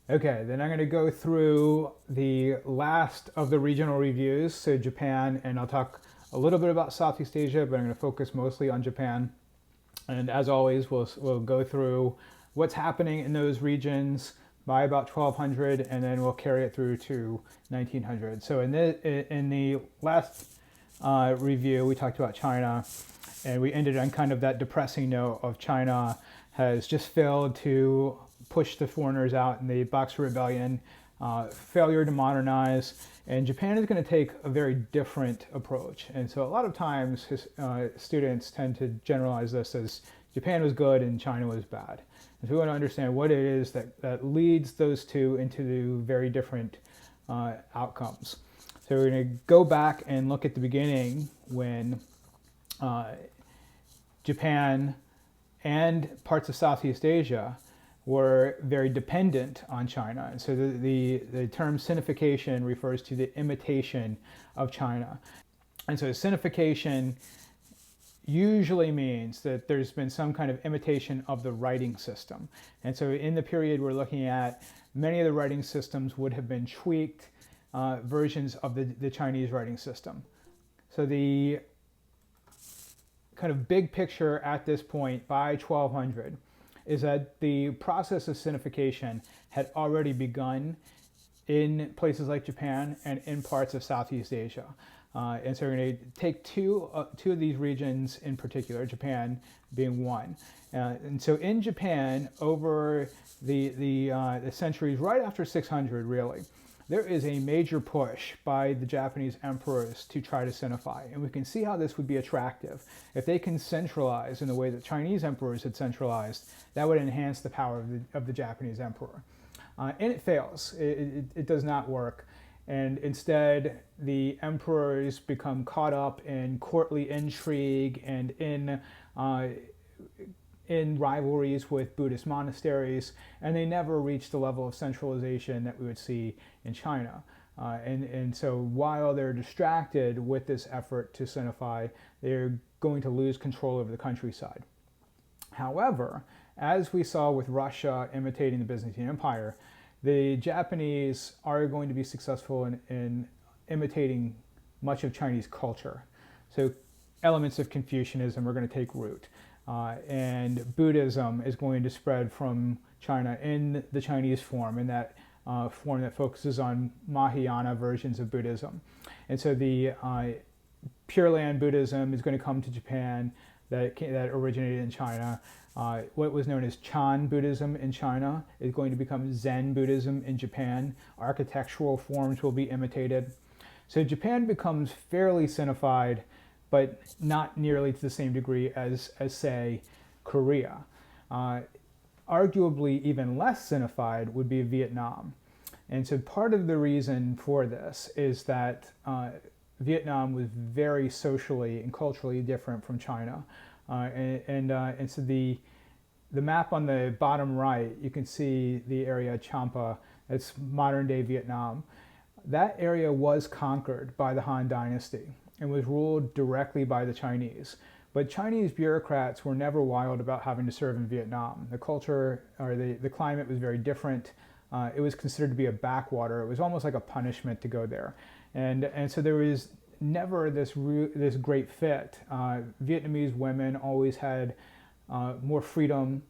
Okay, then I'm going to go through the last of the regional reviews, so Japan, and I'll talk a little bit about Southeast Asia, but I'm going to focus mostly on Japan. And as always, we'll go through what's happening in those regions by about 1200, and then we'll carry it through to 1900. So in the last review, we talked about China, and we ended on kind of that depressing note of China has just failed to push the foreigners out in the Boxer Rebellion, failure to modernize, and Japan is going to take a very different approach. And so a lot of times students tend to generalize this as Japan was good and China was bad. And so we want to understand what it is that leads those two into very different outcomes. So we're going to go back and look at the beginning when Japan and parts of Southeast Asia were very dependent on China. And so the term Sinification refers to the imitation of China. And so Sinification usually means that there's been some kind of imitation of the writing system. And so in the period we're looking at, many of the writing systems would have been tweaked versions of the Chinese writing system. So the kind of big picture at this point by 1200 is that the process of Sinification had already begun in places like Japan and in parts of Southeast Asia. And so we're going to take two of these regions in particular, Japan being one. And so in Japan, over the centuries right after 600 really, there is a major push by the Japanese emperors to try to Sinify. And we can see how this would be attractive. If they can centralize in the way that Chinese emperors had centralized, that would enhance the power of the Japanese emperor. And it fails. It does not work. And instead, the emperors become caught up in courtly intrigue and in rivalries with Buddhist monasteries, and they never reach the level of centralization that we would see in China. And so while they're distracted with this effort to Sinify, they're going to lose control over the countryside. However, as we saw with Russia imitating the Byzantine Empire, the Japanese are going to be successful in imitating much of Chinese culture. So elements of Confucianism are going to take root. And Buddhism is going to spread from China in the Chinese form, in that form that focuses on Mahayana versions of Buddhism. And so the Pure Land Buddhism is going to come to Japan that originated in China. What was known as Chan Buddhism in China is going to become Zen Buddhism in Japan. Architectural forms will be imitated. So Japan becomes fairly Sinified, but not nearly to the same degree as say, Korea. Arguably even less Sinified would be Vietnam. And so part of the reason for this is that Vietnam was very socially and culturally different from China. And so the map on the bottom right, you can see the area Champa, it's modern day Vietnam. That area was conquered by the Han Dynasty and was ruled directly by the Chinese. But Chinese bureaucrats were never wild about having to serve in Vietnam. The culture or the climate was very different. It was considered to be a backwater. It was almost like a punishment to go there. And so there was never this great fit. Vietnamese women always had more freedom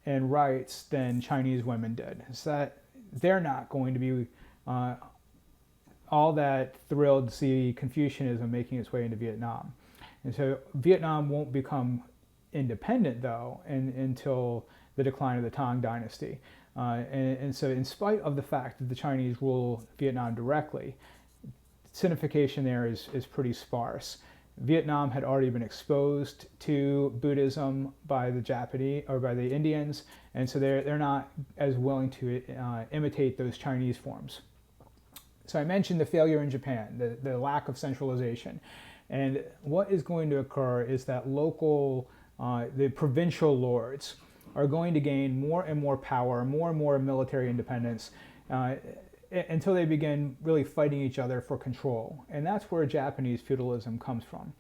and rights than Chinese women did. So that they're not going to be all that thrilled to see Confucianism making its way into Vietnam. And so Vietnam won't become independent, though, until the decline of the Tang Dynasty. And so in spite of the fact that the Chinese rule Vietnam directly, Sinification there is pretty sparse. Vietnam had already been exposed to Buddhism by the Japanese or by the Indians, and so they're not as willing to imitate those Chinese forms. So I mentioned the failure in Japan, the lack of centralization. And what is going to occur is that the provincial lords are going to gain more and more power, more and more military independence, until they begin really fighting each other for control. And that's where Japanese feudalism comes from.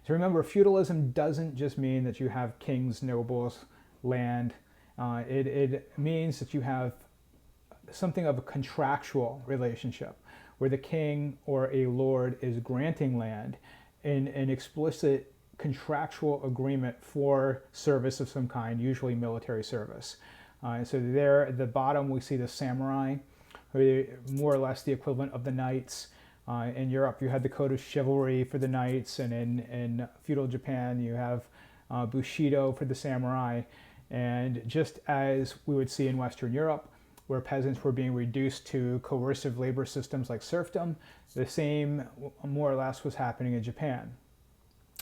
So remember, feudalism doesn't just mean that you have kings, nobles, land. It means that you have something of a contractual relationship, where the king or a lord is granting land in an explicit contractual agreement for service of some kind, usually military service. And so there at the bottom we see the samurai, who are more or less the equivalent of the knights. In Europe you had the code of chivalry for the knights, and in feudal Japan you have Bushido for the samurai. And just as we would see in Western Europe, where peasants were being reduced to coercive labor systems like serfdom, the same more or less was happening in Japan.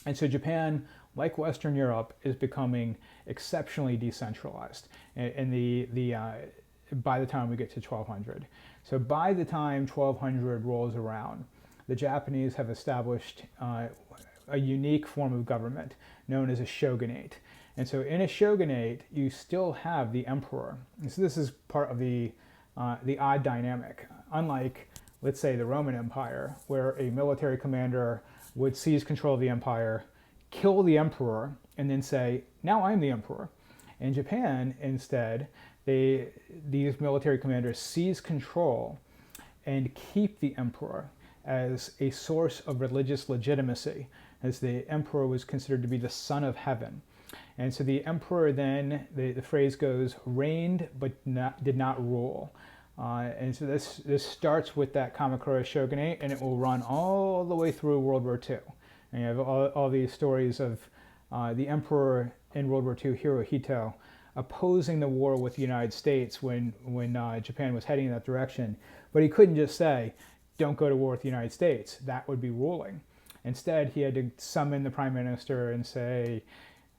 And so Japan, like Western Europe, is becoming exceptionally decentralized by the time we get to 1200. So by the time 1200 rolls around, the Japanese have established a unique form of government known as a shogunate. And so in a shogunate, you still have the emperor. And so this is part of the odd dynamic. Unlike, let's say, the Roman Empire, where a military commander would seize control of the empire, kill the emperor, and then say, now I'm the emperor. In Japan, instead, these military commanders seize control and keep the emperor as a source of religious legitimacy, as the emperor was considered to be the son of heaven. And so the emperor then, the phrase goes, reigned but did not rule. And so this starts with that Kamakura shogunate, and it will run all the way through World War II. And you have all these stories of the emperor in World War II, Hirohito, opposing the war with the United States when Japan was heading in that direction. But he couldn't just say, don't go to war with the United States. That would be ruling. Instead, he had to summon the prime minister and say,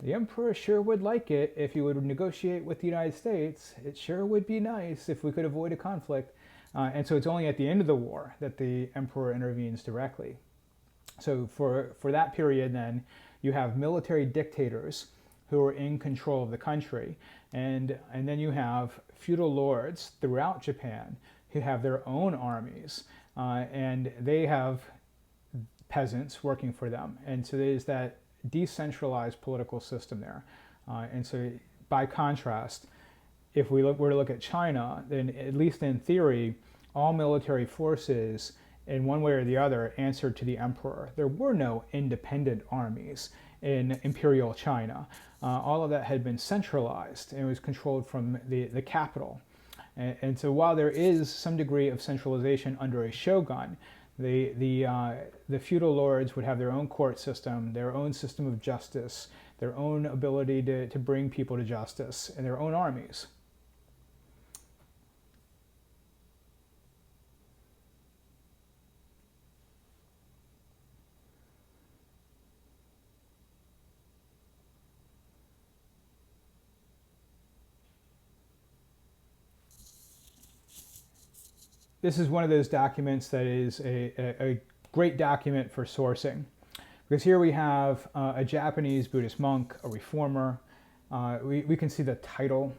the emperor sure would like it if you would negotiate with the United States. It sure would be nice if we could avoid a conflict. And so it's only at the end of the war that the emperor intervenes directly. So for that period then, you have military dictators who are in control of the country. And then you have feudal lords throughout Japan who have their own armies. And they have peasants working for them. And so there's that decentralized political system there. And so by contrast, if we were to look at China, then at least in theory, all military forces in one way or the other answered to the emperor. There were no independent armies in imperial China. All of that had been centralized and was controlled from the capital. And so while there is some degree of centralization under a shogun, the feudal lords would have their own court system, their own system of justice, their own ability to bring people to justice, and their own armies. This is one of those documents that is a great document for sourcing, because here we have a Japanese Buddhist monk, a reformer. We can see the title.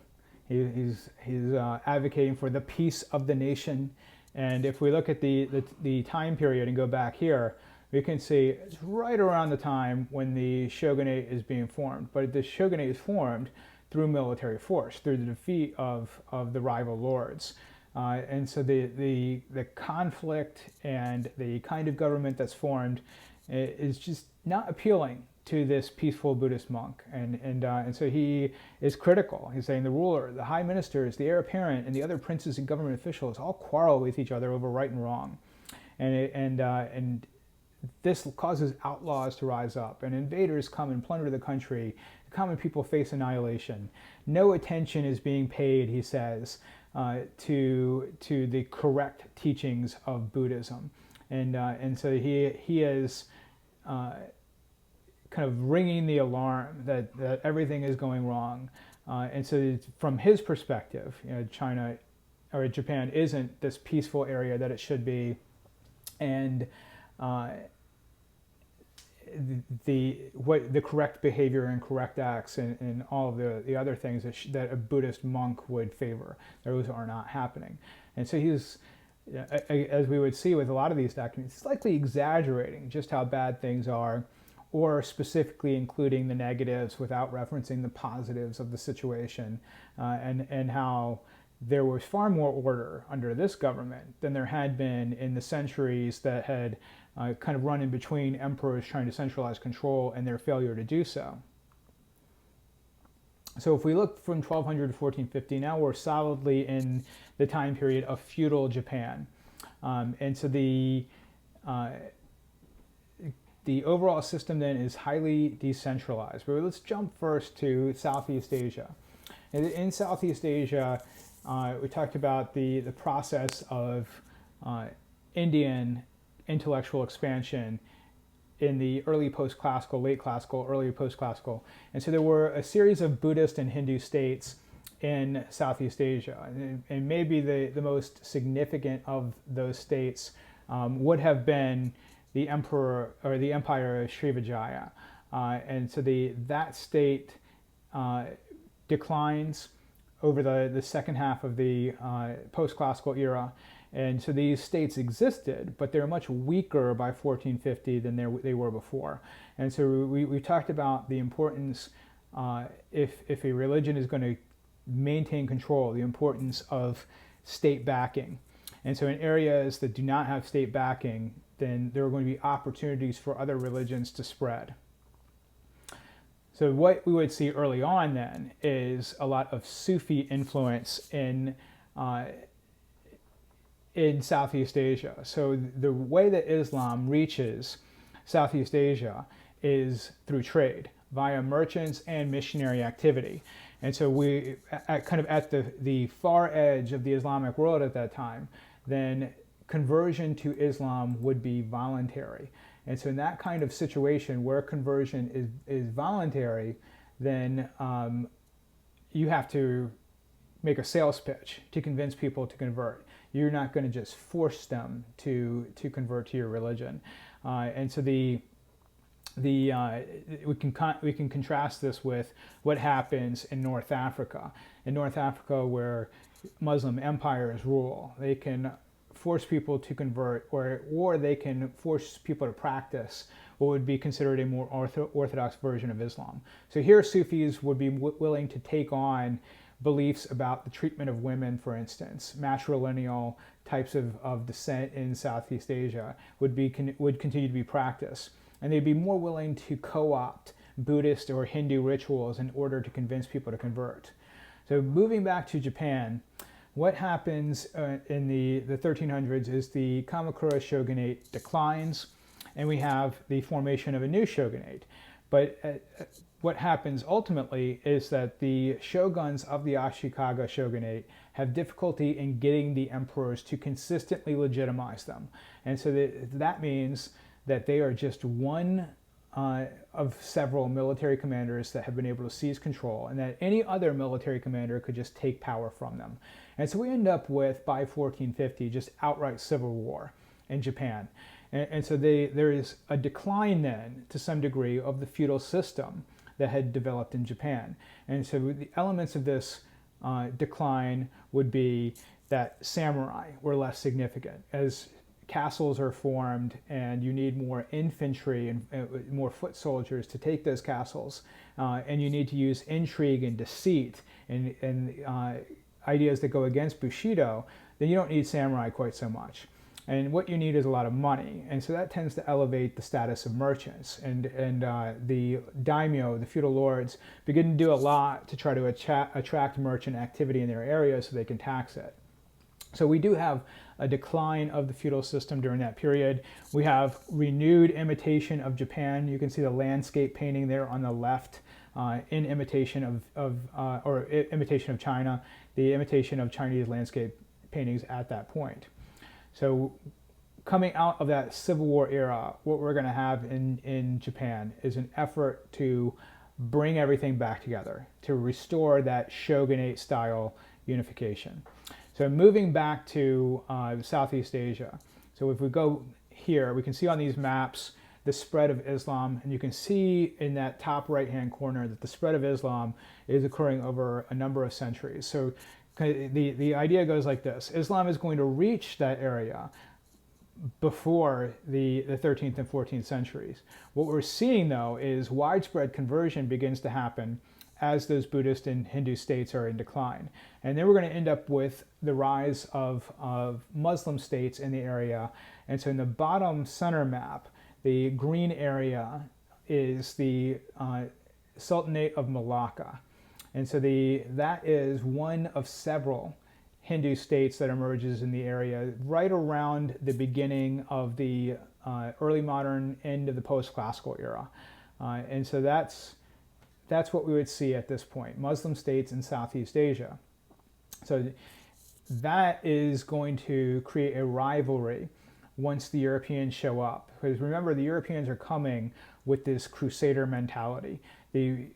He's advocating for the peace of the nation. And if we look at the time period and go back here, we can see it's right around the time when the shogunate is being formed. But the shogunate is formed through military force, through the defeat of the rival lords. And so the conflict and the kind of government that's formed is just not appealing to this peaceful Buddhist monk. And so he is critical. He's saying the ruler, the high ministers, the heir apparent, and the other princes and government officials all quarrel with each other over right and wrong. And this causes outlaws to rise up, and invaders come and plunder the country. The common people face annihilation. No attention is being paid, he says, to the correct teachings of Buddhism. And so he is kind of ringing the alarm that everything is going wrong. And so from his perspective, China or Japan isn't this peaceful area that it should be. And the correct behavior and correct acts and all of the other things that a Buddhist monk would favor, those are not happening. And so he's, as we would see with a lot of these documents, slightly exaggerating just how bad things are, or specifically including the negatives without referencing the positives of the situation, and how there was far more order under this government than there had been in the centuries that had kind of run in between emperors trying to centralize control and their failure to do so. So if we look from 1200 to 1450, now we're solidly in the time period of feudal Japan. And so the overall system then is highly decentralized. But let's jump first to Southeast Asia. In Southeast Asia, we talked about the process of Indian intellectual expansion in the early post-classical, late classical, early post-classical. And so there were a series of Buddhist and Hindu states in Southeast Asia. And maybe the most significant of those states would have been the emperor or the empire of Srivijaya. And so that state declines over the second half of the post-classical era. And so these states existed, but they're much weaker by 1450 than they were before. And so we talked about the importance, if a religion is going to maintain control, the importance of state backing. And so in areas that do not have state backing, then there are going to be opportunities for other religions to spread. So what we would see early on then is a lot of Sufi influence in Southeast Asia. So the way that Islam reaches Southeast Asia is through trade, via merchants and missionary activity. And so we, kind of at the far edge of the Islamic world at that time, then conversion to Islam would be voluntary. And so in that kind of situation where conversion is voluntary, then you have to make a sales pitch to convince people to convert. You're not going to just force them to convert to your religion. And so we can contrast this with what happens in North Africa. In North Africa, where Muslim empires rule, they can force people to convert, or they can force people to practice what would be considered a more orthodox version of Islam. So here Sufis would be willing to take on beliefs about the treatment of women, for instance. Matrilineal types of descent in Southeast Asia would continue to be practiced. And they'd be more willing to co-opt Buddhist or Hindu rituals in order to convince people to convert. So moving back to Japan, what happens in the 1300s is the Kamakura shogunate declines, and we have the formation of a new shogunate. But what happens ultimately is that the shoguns of the Ashikaga shogunate have difficulty in getting the emperors to consistently legitimize them. And so that means that they are just one of several military commanders that have been able to seize control, and that any other military commander could just take power from them. And so we end up with, by 1450, just outright civil war in Japan. And so there is a decline then, to some degree, of the feudal system that had developed in Japan. And so the elements of this decline would be that samurai were less significant. As castles are formed and you need more infantry and more foot soldiers to take those castles, and you need to use intrigue and deceit and ideas that go against Bushido, then you don't need samurai quite so much. And what you need is a lot of money. And so that tends to elevate the status of merchants. And the daimyo, the feudal lords, begin to do a lot to try to attract merchant activity in their area so they can tax it. So we do have a decline of the feudal system during that period. We have renewed imitation of Japan. You can see the landscape painting there on the left, in imitation imitation of China, the imitation of Chinese landscape paintings at that point. So coming out of that Civil War era, what we're going to have in Japan is an effort to bring everything back together, to restore that shogunate style unification. So moving back to Southeast Asia. So if we go here, we can see on these maps the spread of Islam, and you can see in that top right-hand corner that the spread of Islam is occurring over a number of centuries. So the idea goes like this: Islam is going to reach that area before the 13th and 14th centuries. What we're seeing, though, is widespread conversion begins to happen as those Buddhist and Hindu states are in decline. And then we're going to end up with the rise of Muslim states in the area. And so in the bottom center map, the green area is the Sultanate of Malacca. And so that is one of several Hindu states that emerges in the area right around the beginning of the early modern, end of the post-classical era. And so that's what we would see at this point, Muslim states in Southeast Asia. So that is going to create a rivalry once the Europeans show up. Because remember, the Europeans are coming with this crusader mentality. The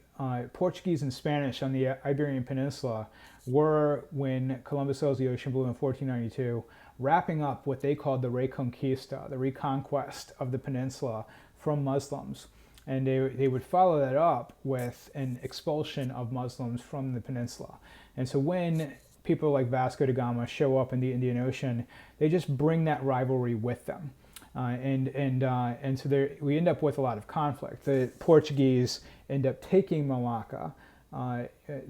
Portuguese and Spanish on the Iberian Peninsula were, when Columbus sails the ocean blue in 1492, wrapping up what they called the Reconquista, the reconquest of the peninsula from Muslims. And they would follow that up with an expulsion of Muslims from the peninsula. And so when people like Vasco da Gama show up in the Indian Ocean, they just bring that rivalry with them. And so we end up with a lot of conflict. The Portuguese end up taking Malacca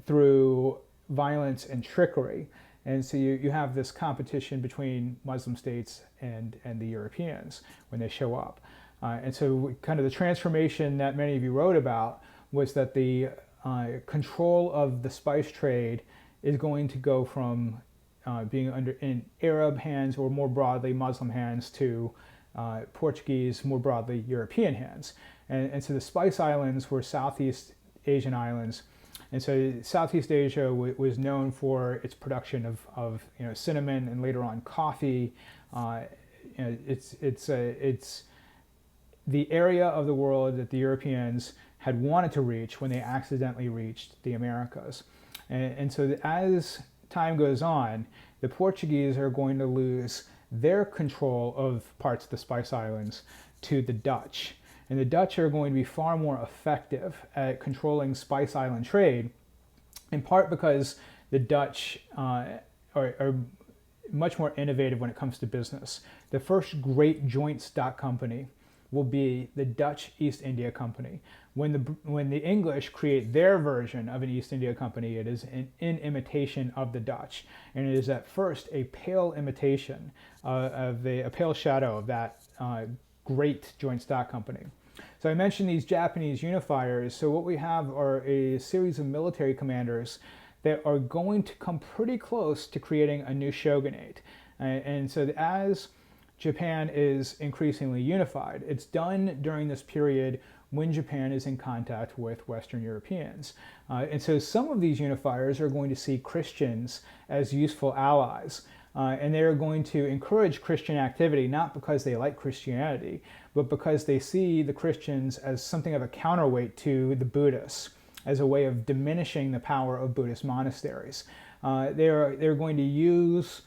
through violence and trickery. And so you have this competition between Muslim states and the Europeans when they show up. And so kind of the transformation that many of you wrote about was that the control of the spice trade is going to go from being in Arab hands, or more broadly Muslim hands, to Portuguese, more broadly European hands. And so the Spice Islands were Southeast Asian islands. And so Southeast Asia was known for its production of cinnamon and later on coffee. It's the area of the world that the Europeans had wanted to reach when they accidentally reached the Americas. And so as time goes on, the Portuguese are going to lose their control of parts of the Spice Islands to the Dutch. And the Dutch are going to be far more effective at controlling Spice Island trade, in part because the Dutch are much more innovative when it comes to business. The first great joint stock company will be the Dutch East India Company. When the English create their version of an East India Company, it is in imitation of the Dutch, and it is at first a pale imitation a pale shadow of that great joint stock company. So I mentioned these Japanese unifiers. So what we have are a series of military commanders that are going to come pretty close to creating a new shogunate. And so as Japan is increasingly unified, it's done during this period when Japan is in contact with Western Europeans. And so some of these unifiers are going to see Christians as useful allies. And they are going to encourage Christian activity, not because they like Christianity, but because they see the Christians as something of a counterweight to the Buddhists, as a way of diminishing the power of Buddhist monasteries. They're going to use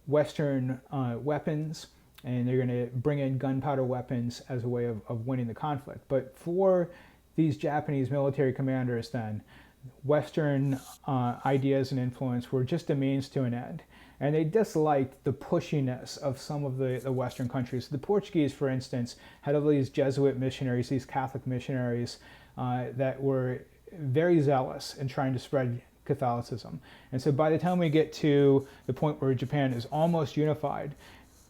Western weapons, and they're going to bring in gunpowder weapons as a way of winning the conflict. But for these Japanese military commanders then, Western ideas and influence were just a means to an end. And they disliked the pushiness of some of the Western countries. The Portuguese, for instance, had all these Jesuit missionaries, these Catholic missionaries that were very zealous in trying to spread Catholicism. And so by the time we get to the point where Japan is almost unified,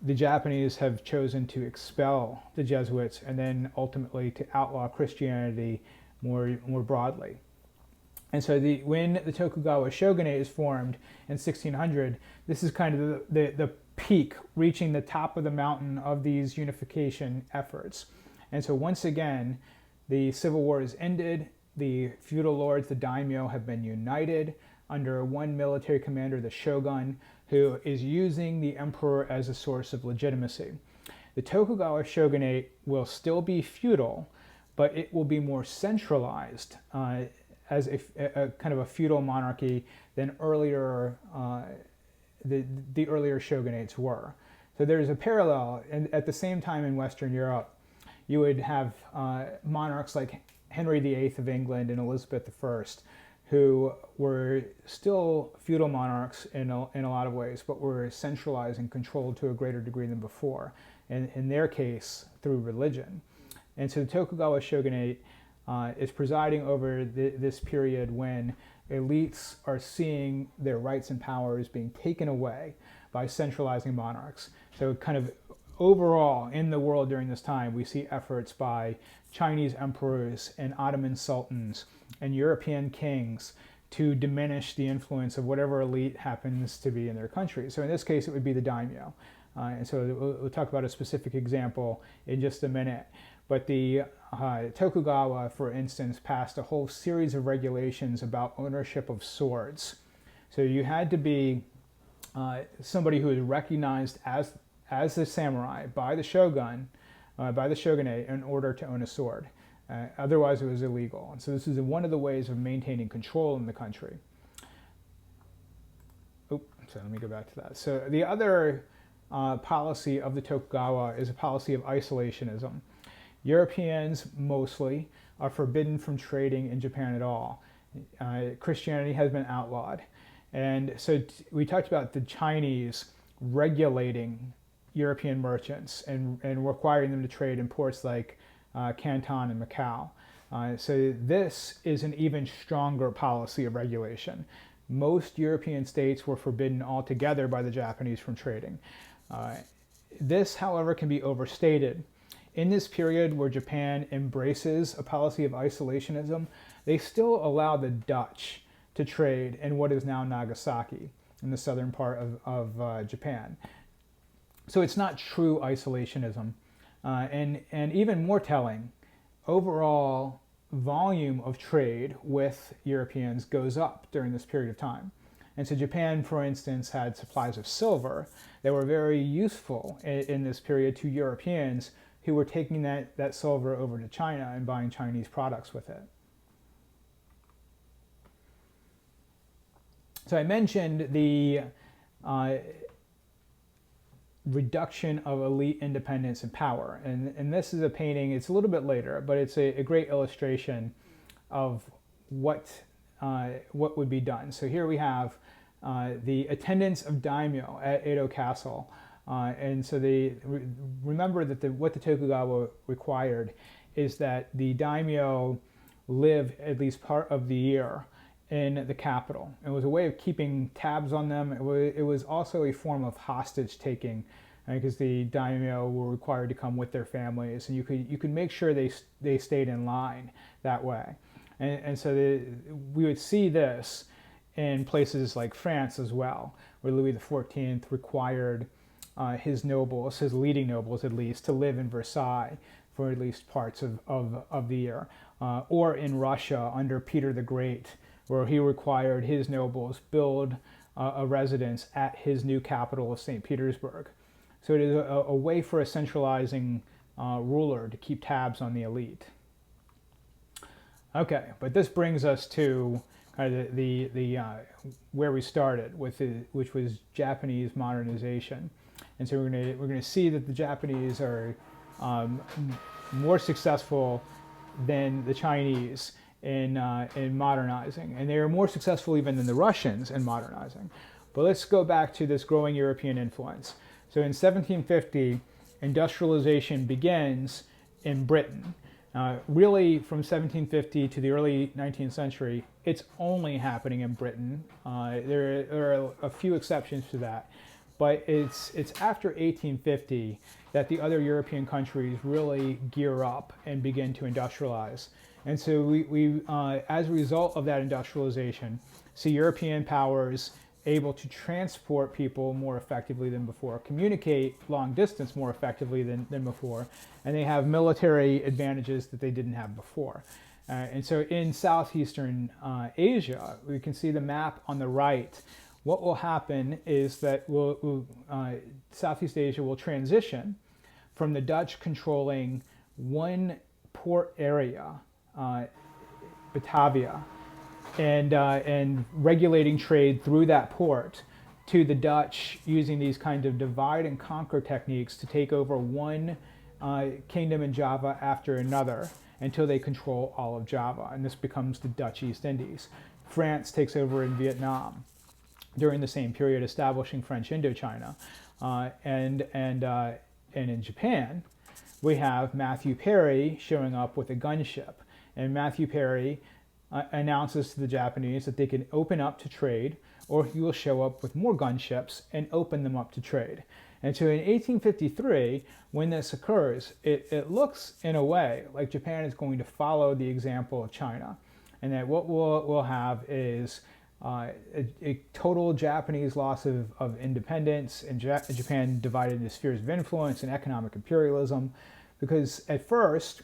the Japanese have chosen to expel the Jesuits and then ultimately to outlaw Christianity more broadly. And so when the Tokugawa shogunate is formed in 1600, this is kind of the peak, reaching the top of the mountain of these unification efforts. And so once again, the civil war is ended. The feudal lords, the daimyo, have been united under one military commander, the shogun, who is using the emperor as a source of legitimacy. The Tokugawa shogunate will still be feudal, but it will be more centralized as a kind of a feudal monarchy than earlier the earlier shogunates were. So there's a parallel, and at the same time in Western Europe, you would have monarchs like Henry VIII of England and Elizabeth I, who were still feudal monarchs in a lot of ways, but were centralized and controlled to a greater degree than before, and in their case, through religion. And so the Tokugawa shogunate is presiding over this period when elites are seeing their rights and powers being taken away by centralizing monarchs. So kind of overall in the world during this time, we see efforts by Chinese emperors and Ottoman sultans and European kings to diminish the influence of whatever elite happens to be in their country. So in this case, it would be the daimyo. And so we'll talk about a specific example in just a minute. But the Tokugawa, for instance, passed a whole series of regulations about ownership of swords. So you had to be somebody who is recognized as a samurai by the shogun, by the shogunate, in order to own a sword. Otherwise, it was illegal. And so this is one of the ways of maintaining control in the country. So let me go back to that. So the other policy of the Tokugawa is a policy of isolationism. Europeans mostly are forbidden from trading in Japan at all. Christianity has been outlawed. And so we talked about the Chinese regulating European merchants and requiring them to trade in ports like Canton and Macau. So this is an even stronger policy of regulation. Most European states were forbidden altogether by the Japanese from trading. This, however, can be overstated. In this period where Japan embraces a policy of isolationism, they still allow the Dutch to trade in what is now Nagasaki, in the southern part of Japan. So it's not true isolationism. And even more telling, overall volume of trade with Europeans goes up during this period of time. And so Japan, for instance, had supplies of silver that were very useful in this period to Europeans who were taking that silver over to China and buying Chinese products with it. So I mentioned the reduction of elite independence and power. And this is a painting, it's a little bit later, but it's a great illustration of what would be done. So here we have the attendance of daimyo at Edo Castle. And so remember that what the Tokugawa required is that the daimyo live at least part of the year in the capital. It was a way of keeping tabs on them. It was also a form of hostage taking, because the daimyo were required to come with their families, and you could make sure they stayed in line that way. And so we would see this in places like France as well, where Louis XIV required his nobles, his leading nobles at least, to live in Versailles for at least parts of the year. Or in Russia under Peter the Great, where he required his nobles build a residence at his new capital of St. Petersburg. So it is a way for a centralizing ruler to keep tabs on the elite. Okay, but this brings us to kind of the where we started with which was Japanese modernization. And so we're going to see that the Japanese are more successful than the Chinese in modernizing, and they are more successful even than the Russians in modernizing. But let's go back to this growing European influence. So in 1750, industrialization begins in Britain. Really, from 1750 to the early 19th century, it's only happening in Britain. There are a few exceptions to that. But it's after 1850 that the other European countries really gear up and begin to industrialize. And so we as a result of that industrialization, see European powers able to transport people more effectively than before, communicate long distance more effectively than before, and they have military advantages that they didn't have before. And so in Southeastern Asia, we can see the map on the right. What will happen is that Southeast Asia will transition from the Dutch controlling one port area, Batavia, and regulating trade through that port, to the Dutch using these kinds of divide and conquer techniques to take over one kingdom in Java after another until they control all of Java, and this becomes the Dutch East Indies. France takes over in Vietnam during the same period, establishing French Indochina, and in Japan, we have Matthew Perry showing up with a gunship. and Matthew Perry announces to the Japanese that they can open up to trade, or he will show up with more gunships and open them up to trade. And so in 1853, when this occurs, it looks in a way like Japan is going to follow the example of China, and that what we'll have is a total Japanese loss of independence, and Japan divided into spheres of influence and economic imperialism, because at first,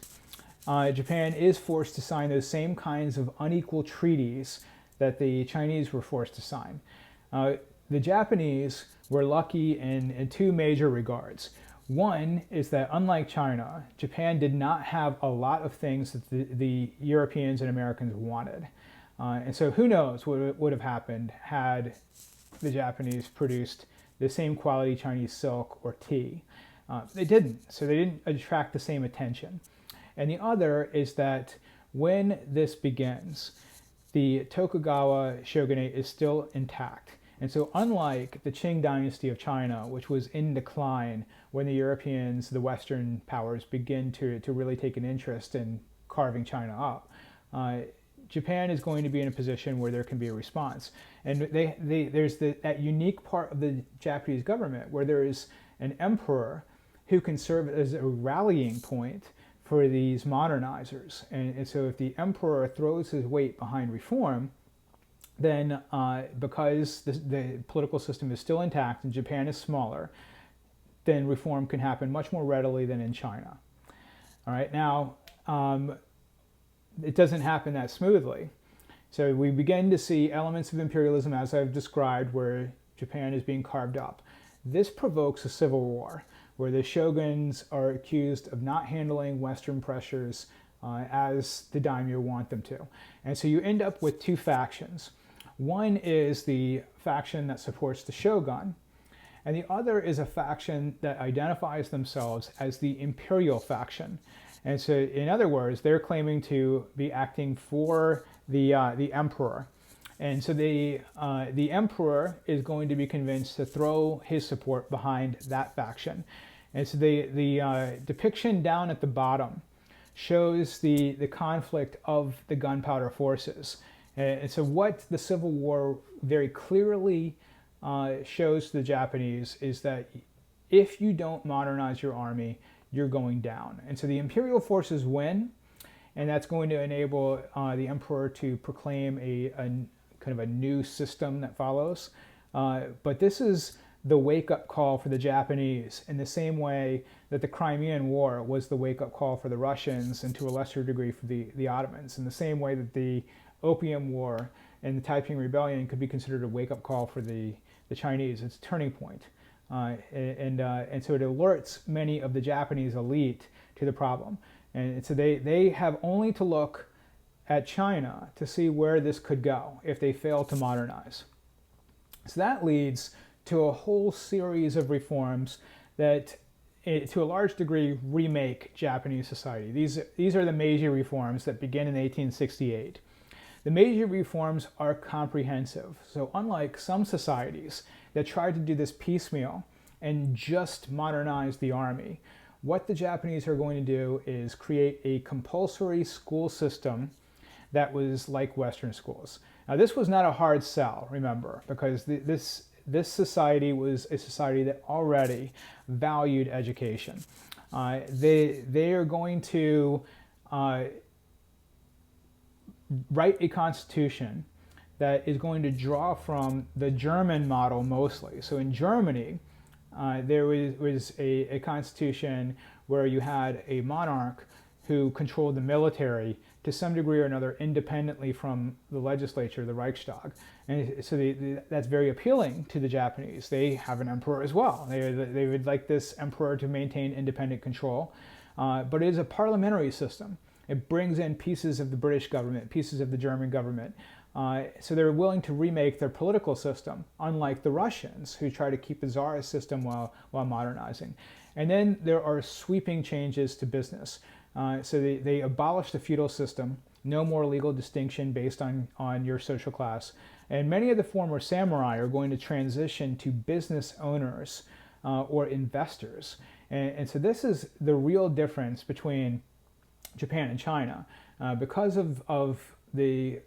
Japan is forced to sign those same kinds of unequal treaties that the Chinese were forced to sign. The Japanese were lucky in two major regards. One is that, unlike China, Japan did not have a lot of things that the Europeans and Americans wanted. And so who knows what would have happened had the Japanese produced the same quality Chinese silk or tea. They didn't, so they didn't attract the same attention. And the other is that when this begins, the Tokugawa shogunate is still intact. And so unlike the Qing dynasty of China, which was in decline when the Europeans, the Western powers, begin to really take an interest in carving China up, Japan is going to be in a position where there can be a response. And there's that unique part of the Japanese government where there is an emperor who can serve as a rallying point for these modernizers. And so if the emperor throws his weight behind reform, then because the political system is still intact and Japan is smaller, then reform can happen much more readily than in China. All right, now it doesn't happen that smoothly. So we begin to see elements of imperialism, as I've described, where Japan is being carved up. This provokes a civil war, where the shoguns are accused of not handling Western pressures as the daimyo want them to. And so you end up with two factions. One is the faction that supports the shogun, and the other is a faction that identifies themselves as the imperial faction. And so, in other words, they're claiming to be acting for the emperor. And so the emperor is going to be convinced to throw his support behind that faction. And so the depiction down at the bottom shows the conflict of the gunpowder forces. And so what the Civil War very clearly shows to the Japanese is that if you don't modernize your army, you're going down. And so the imperial forces win, and that's going to enable the emperor to proclaim a kind of a new system that follows. But this is the wake-up call for the Japanese in the same way that the Crimean War was the wake-up call for the Russians and to a lesser degree for the Ottomans, in the same way that the Opium War and the Taiping Rebellion could be considered a wake-up call for the Chinese. It's a turning point. And so it alerts many of the Japanese elite to the problem. And so they have only to look at China to see where this could go if they fail to modernize. So that leads to a whole series of reforms that, to a large degree, remake Japanese society. These are the Meiji reforms that begin in 1868. The Meiji reforms are comprehensive. So unlike some societies that tried to do this piecemeal and just modernize the army, what the Japanese are going to do is create a compulsory school system that was like Western schools. Now, this was not a hard sell, remember, because this society was a society that already valued education. They are going to write a constitution that is going to draw from the German model mostly. So in Germany, there was a constitution where you had a monarch who controlled the military to some degree or another independently from the legislature, the Reichstag. And so that's very appealing to the Japanese. They have an emperor as well. They would like this emperor to maintain independent control. But it is a parliamentary system. It brings in pieces of the British government, pieces of the German government. So they're willing to remake their political system, unlike the Russians, who try to keep the Tsarist system while modernizing. And then there are sweeping changes to business. So they abolish the feudal system, no more legal distinction based on your social class. And many of the former samurai are going to transition to business owners or investors. And so this is the real difference between Japan and China. Because of the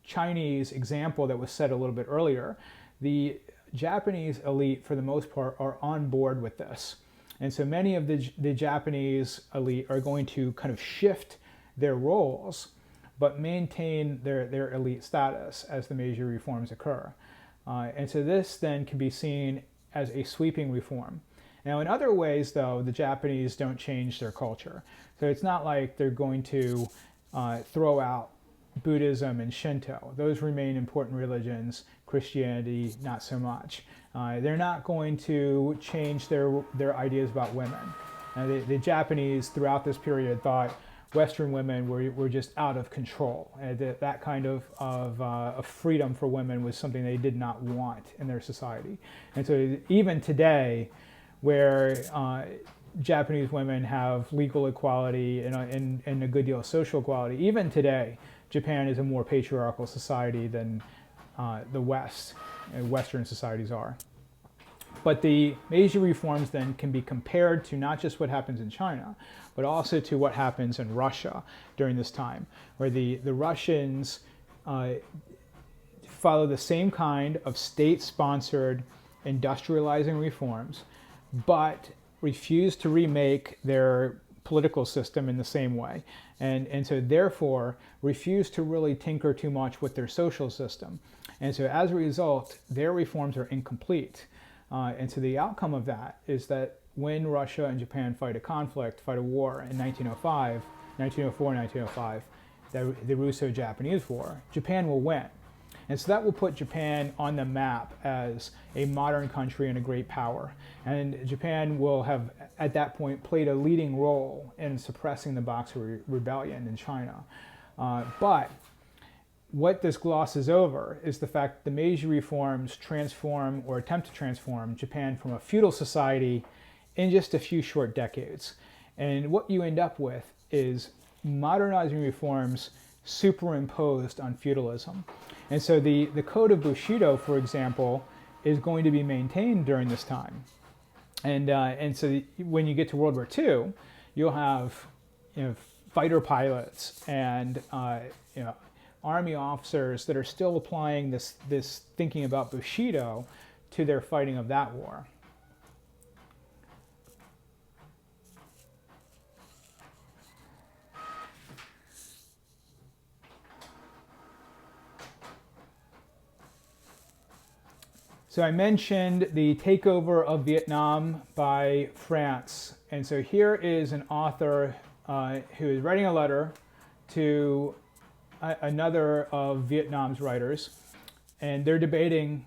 Chinese example that was set a little bit earlier, the Japanese elite, for the most part, are on board with this. And so many of the Japanese elite are going to kind of shift their roles, but maintain their elite status as the Meiji reforms occur. And so this then can be seen as a sweeping reform. Now, in other ways, though, the Japanese don't change their culture. So it's not like they're going to throw out Buddhism and Shinto. Those remain important religions. Christianity, not so much. They're not going to change their ideas about women. The Japanese, throughout this period, thought Western women were just out of control. That kind of freedom for women was something they did not want in their society. And so even today, where Japanese women have legal equality and a good deal of social equality, even today, Japan is a more patriarchal society than the West, Western societies are. But the Meiji reforms then can be compared to not just what happens in China, but also to what happens in Russia during this time, where the Russians follow the same kind of state-sponsored industrializing reforms, but refuse to remake their political system in the same way. And so therefore refuse to really tinker too much with their social system. And so as a result, their reforms are incomplete. And so the outcome of that is that when Russia and Japan fight a war in 1904, 1905, the Russo-Japanese War, Japan will win. And so that will put Japan on the map as a modern country and a great power. And Japan will have, at that point, played a leading role in suppressing the Boxer Rebellion in China. But what this glosses over is the fact that the Meiji reforms transform, or attempt to transform, Japan from a feudal society in just a few short decades. And what you end up with is modernizing reforms superimposed on feudalism. And so the Code of Bushido, for example, is going to be maintained during this time. And so when you get to World War II, you'll have fighter pilots and Army officers that are still applying this thinking about Bushido to their fighting of that war. So I mentioned the takeover of Vietnam by France. And so here is an author who is writing a letter to another of Vietnam's writers, and they're debating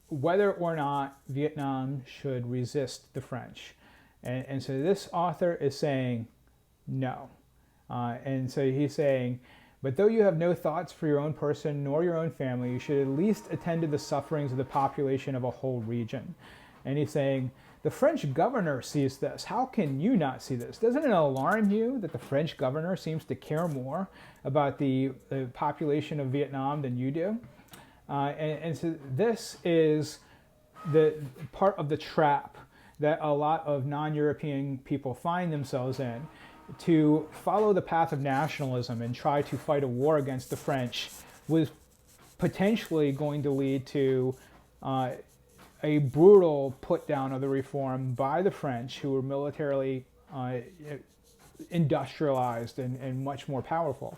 whether or not Vietnam should resist the French. And so this author is saying no. And so he's saying, but though you have no thoughts for your own person nor your own family, you should at least attend to the sufferings of the population of a whole region. And he's saying, the French governor sees this. How can you not see this? Doesn't it alarm you that the French governor seems to care more about the population of Vietnam than you do? And so this is the part of the trap that a lot of non-European people find themselves in, to follow the path of nationalism and try to fight a war against the French was potentially going to lead to a brutal put down of the reform by the French, who were militarily industrialized and much more powerful.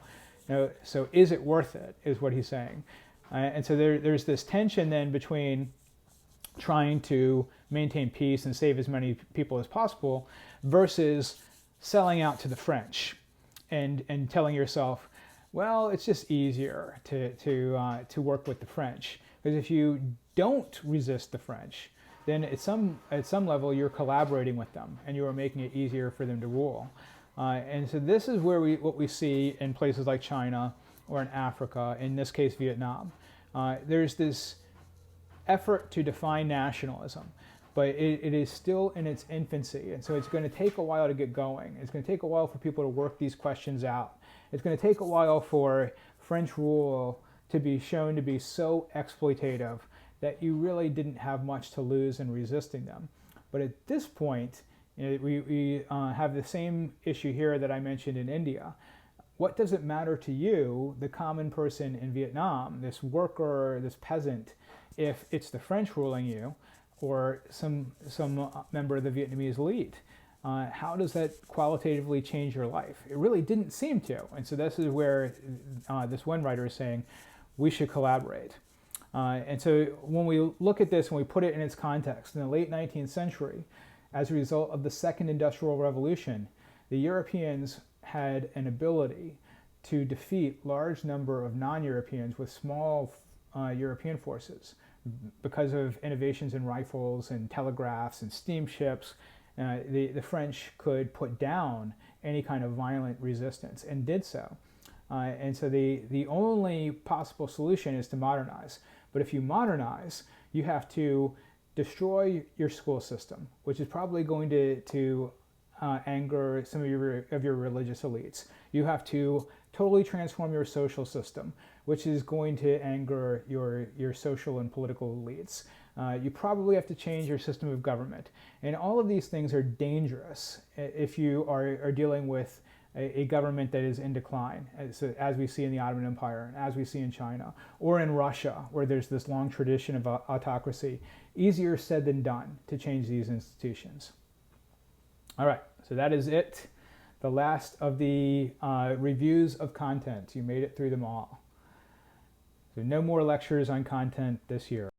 So is it worth it, is what he's saying. And so there's this tension then between trying to maintain peace and save as many people as possible versus selling out to the French and telling yourself, well, it's just easier to work with the French. Because if you don't resist the French, then at some level you're collaborating with them and you are making it easier for them to rule. And so this is where what we see in places like China or in Africa, in this case Vietnam. There's this effort to define nationalism, but it is still in its infancy. And so it's going to take a while to get going. It's going to take a while for people to work these questions out. It's going to take a while for French rule to be shown to be so exploitative that you really didn't have much to lose in resisting them. But at this point, we have the same issue here that I mentioned in India. what does it matter to you, the common person in Vietnam, this worker, this peasant, if it's the French ruling you or some member of the Vietnamese elite? How does that qualitatively change your life? It really didn't seem to. And so this is where this one writer is saying we should collaborate. And so when we look at this and we put it in its context, in the late 19th century, as a result of the Second Industrial Revolution, the Europeans had an ability to defeat large number of non-Europeans with small European forces because of innovations in rifles and telegraphs and steamships. The French could put down any kind of violent resistance and did so. And so the only possible solution is to modernize. But if you modernize, you have to destroy your school system, which is probably going to anger some of your religious elites. You have to totally transform your social system, which is going to anger your social and political elites. You probably have to change your system of government. And all of these things are dangerous if you are dealing with a government that is in decline, as we see in the Ottoman Empire, and as we see in China, or in Russia, where there's this long tradition of autocracy. Easier said than done to change these institutions. All right, so that is it. The last of the reviews of content. You made it through them all. So no more lectures on content this year.